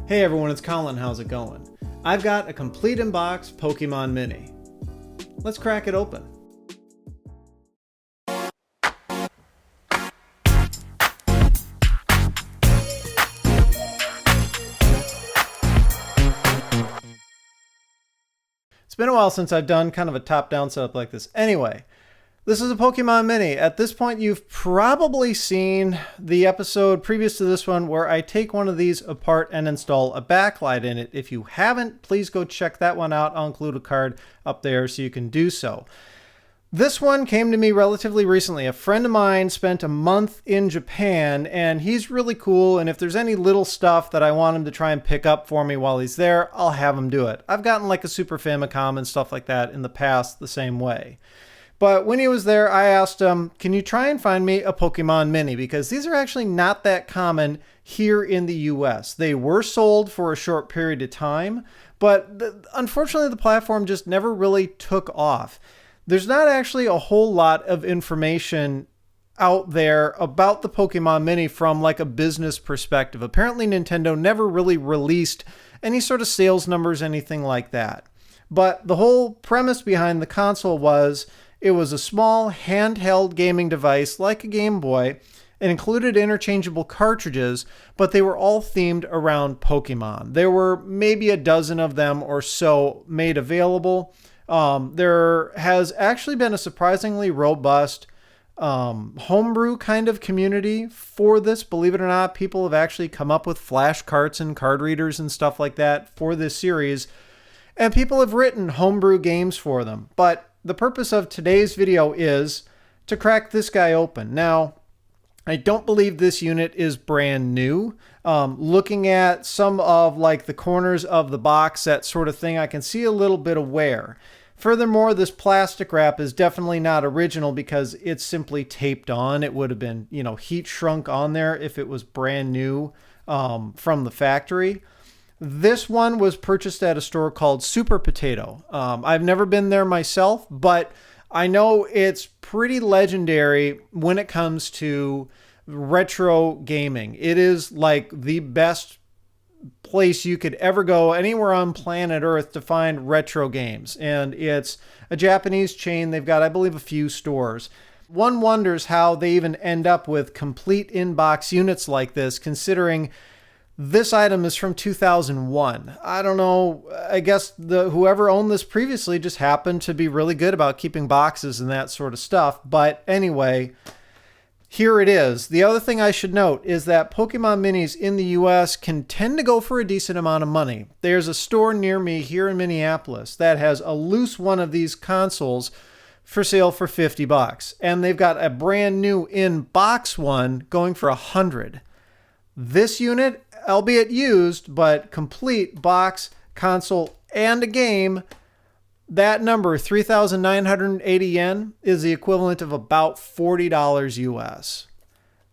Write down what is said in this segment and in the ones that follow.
Hey everyone, it's Colin. How's it going? I've got a complete in-box Pokemon Mini. Let's crack it open. It's been a while since I've done kind of a top-down setup like this. Anyway, this is a Pokemon Mini. At this point, you've probably seen the episode previous to this one where I take one of these apart and install a backlight in it. If you haven't, please go check that one out. I'll include a card up there so you can do so. This one came to me relatively recently. A friend of mine spent a month in Japan, and he's really cool, and if there's any little stuff that I want him to try and pick up for me while he's there, I'll have him do it. I've gotten like a Super Famicom and stuff like that in the past the same way. But when he was there, I asked him, can you try and find me a Pokemon Mini? Because these are actually not that common here in the US. They were sold for a short period of time, but unfortunately the platform just never really took off. There's not actually a whole lot of information out there about the Pokemon Mini from like a business perspective. Apparently Nintendo never really released any sort of sales numbers, anything like that. But the whole premise behind the console was it was a small handheld gaming device like a Game Boy. It included interchangeable cartridges, but they were all themed around Pokemon. There were maybe a dozen of them or so made available. There has actually been a surprisingly robust homebrew kind of community for this. Believe it or not, people have actually come up with flash carts and card readers and stuff like that for this series. And people have written homebrew games for them. But the purpose of today's video is to crack this guy open. Now, I don't believe this unit is brand new. Looking at some of like the corners of the box, that sort of thing, I can see a little bit of wear. Furthermore, this plastic wrap is definitely not original because it's simply taped on. It would have been, heat shrunk on there if it was brand new from the factory. This one was purchased at a store called Super Potato. I've never been there myself, but I know it's pretty legendary when it comes to retro gaming. It is like the best place you could ever go anywhere on planet Earth to find retro games. And it's a Japanese chain. They've got, I believe, a few stores. One wonders how they even end up with complete in-box units like this, considering this item is from 2001. I don't know. I guess whoever owned this previously just happened to be really good about keeping boxes and that sort of stuff. But anyway, here it is. The other thing I should note is that Pokemon Minis in the US can tend to go for a decent amount of money. There's a store near me here in Minneapolis that has a loose one of these consoles for sale for $50. And they've got a brand new in-box one going for $100. This unit, albeit used, but complete box, console, and a game, that number, 3,980 yen, is the equivalent of about $40 US.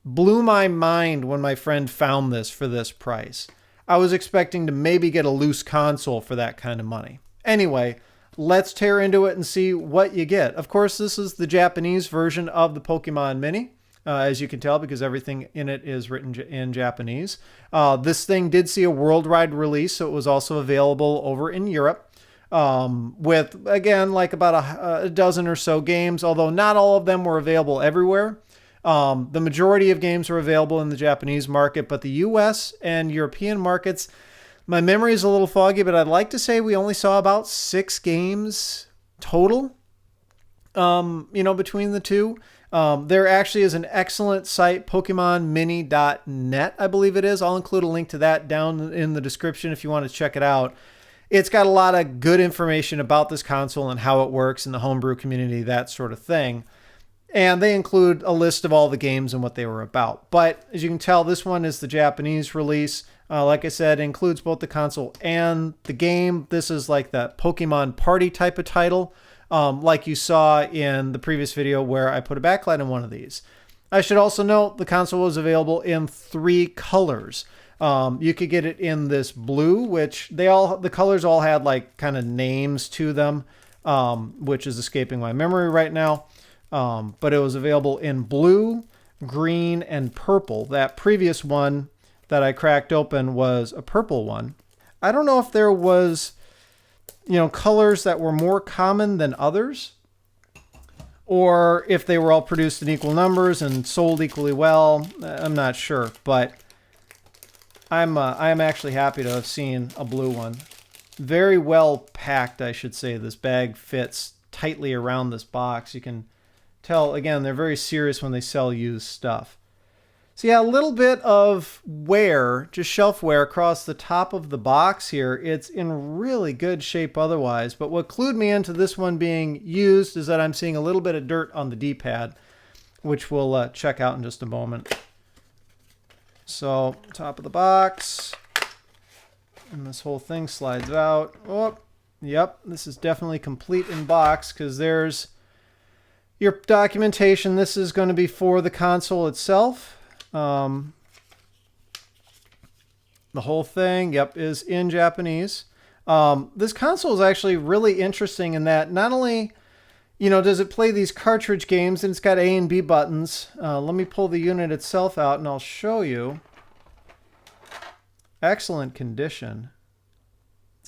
Blew my mind when my friend found this for this price. I was expecting to maybe get a loose console for that kind of money. Anyway, let's tear into it and see what you get. Of course, this is the Japanese version of the Pokemon Mini. As you can tell, because everything in it is written in Japanese. This thing did see a worldwide release, so it was also available over in Europe with, again, like about a dozen or so games, although not all of them were available everywhere. The majority of games were available in the Japanese market, but the US and European markets, my memory is a little foggy, but I'd like to say we only saw about 6 games total, between the two. There actually is an excellent site, PokemonMini.net, I believe it is. I'll include a link to that down in the description if you want to check it out. It's got a lot of good information about this console and how it works in the homebrew community, that sort of thing. And they include a list of all the games and what they were about. But as you can tell, this one is the Japanese release. Like I said, it includes both the console and the game. This is like that Pokemon Party type of title. Like you saw in the previous video where I put a backlight in one of these. I should also note the console was available in 3 colors. You could get it in this blue, which the colors all had like kind of names to them, which is escaping my memory right now. But it was available in blue, green, and purple. That previous one that I cracked open was a purple one. I don't know if there was, colors that were more common than others, or if they were all produced in equal numbers and sold equally well. I'm not sure, but I'm actually happy to have seen a blue one. Very well packed, I should say. This bag fits tightly around this box. You can tell, again, they're very serious when they sell used stuff. So yeah, a little bit of wear, just shelf wear across the top of the box here. It's in really good shape otherwise, but what clued me into this one being used is that I'm seeing a little bit of dirt on the D-pad, which we'll check out in just a moment. So, top of the box, and this whole thing slides out. Oh, yep, this is definitely complete in box, because there's your documentation. This is going to be for the console itself. The whole thing, yep, is in Japanese. This console is actually really interesting in that not only, does it play these cartridge games, and it's got A and B buttons. Let me pull the unit itself out and I'll show you. Excellent condition.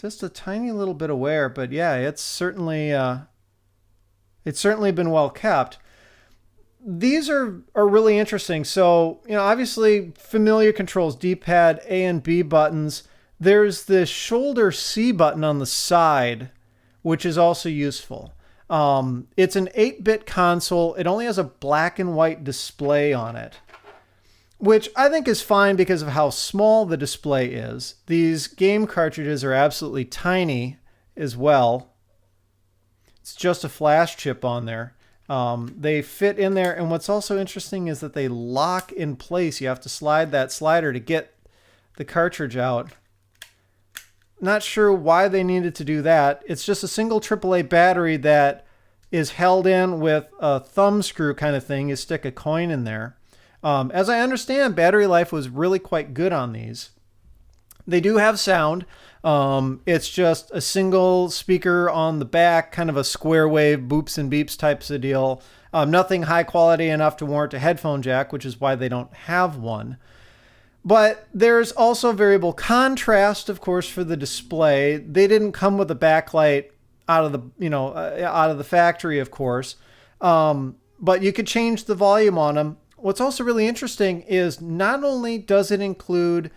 Just a tiny little bit of wear, but yeah, it's certainly been well kept. These are really interesting. So, obviously familiar controls, D-pad, A and B buttons. There's this shoulder C button on the side, which is also useful. It's an 8-bit console. It only has a black and white display on it, which I think is fine because of how small the display is. These game cartridges are absolutely tiny as well. It's just a flash chip on there. They fit in there, and what's also interesting is that they lock in place. You have to slide that slider to get the cartridge out. Not sure why they needed to do that. It's just a single AAA battery that is held in with a thumb screw kind of thing. You stick a coin in there. As I understand, battery life was really quite good on these. They do have sound. It's just a single speaker on the back, kind of a square wave, boops and beeps types of deal. Nothing high quality enough to warrant a headphone jack, which is why they don't have one. But there's also variable contrast, of course, for the display. They didn't come with a backlight out of the factory, of course. But you could change the volume on them. What's also really interesting is not only does it include,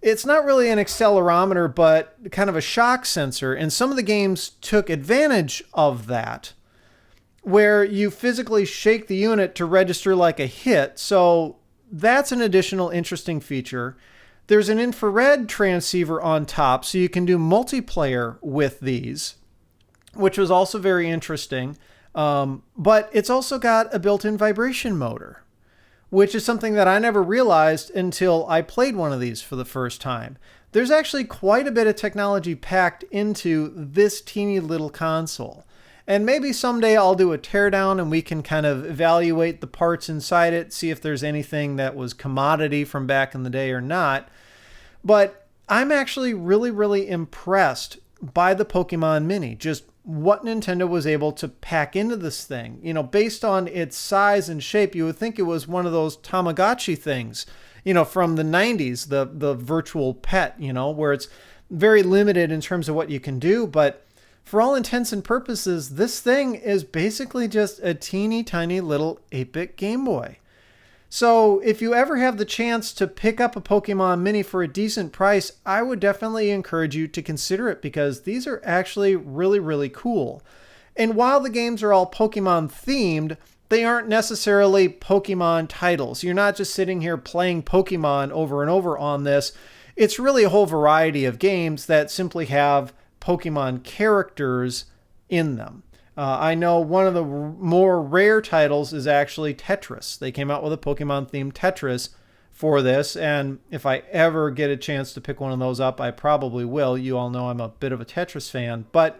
it's not really an accelerometer, but kind of a shock sensor. And some of the games took advantage of that, where you physically shake the unit to register like a hit. So that's an additional interesting feature. There's an infrared transceiver on top, so you can do multiplayer with these, which was also very interesting. But it's also got a built-in vibration motor, which is something that I never realized until I played one of these for the first time. There's actually quite a bit of technology packed into this teeny little console. And maybe someday I'll do a teardown and we can kind of evaluate the parts inside it, see if there's anything that was commodity from back in the day or not. But I'm actually really, really impressed by the Pokemon Mini. Just what Nintendo was able to pack into this thing. Based on its size and shape, you would think it was one of those Tamagotchi things, from the 90s, the virtual pet, where it's very limited in terms of what you can do. But for all intents and purposes, this thing is basically just a teeny tiny little 8-bit Game Boy. So if you ever have the chance to pick up a Pokemon Mini for a decent price, I would definitely encourage you to consider it, because these are actually really, really cool. And while the games are all Pokemon themed, they aren't necessarily Pokemon titles. You're not just sitting here playing Pokemon over and over on this. It's really a whole variety of games that simply have Pokemon characters in them. I know one of the more rare titles is actually Tetris. They came out with a Pokemon-themed Tetris for this, and if I ever get a chance to pick one of those up, I probably will. You all know I'm a bit of a Tetris fan. But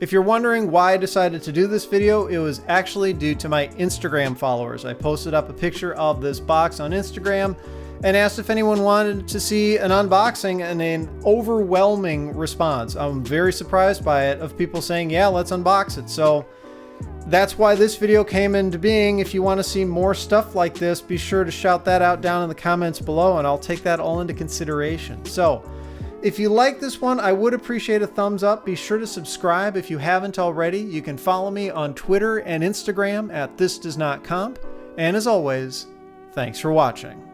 if you're wondering why I decided to do this video, it was actually due to my Instagram followers. I posted up a picture of this box on Instagram and asked if anyone wanted to see an unboxing, and an overwhelming response. I'm very surprised by it, of people saying, yeah, let's unbox it. So That's why this video came into being. If you want to see more stuff like this, be sure to shout that out down in the comments below and I'll take that all into consideration. So, if you like this one, I would appreciate a thumbs up. Be sure to subscribe if you haven't already. You can follow me on Twitter and Instagram at thisdoesnotcomp. And as always, thanks for watching.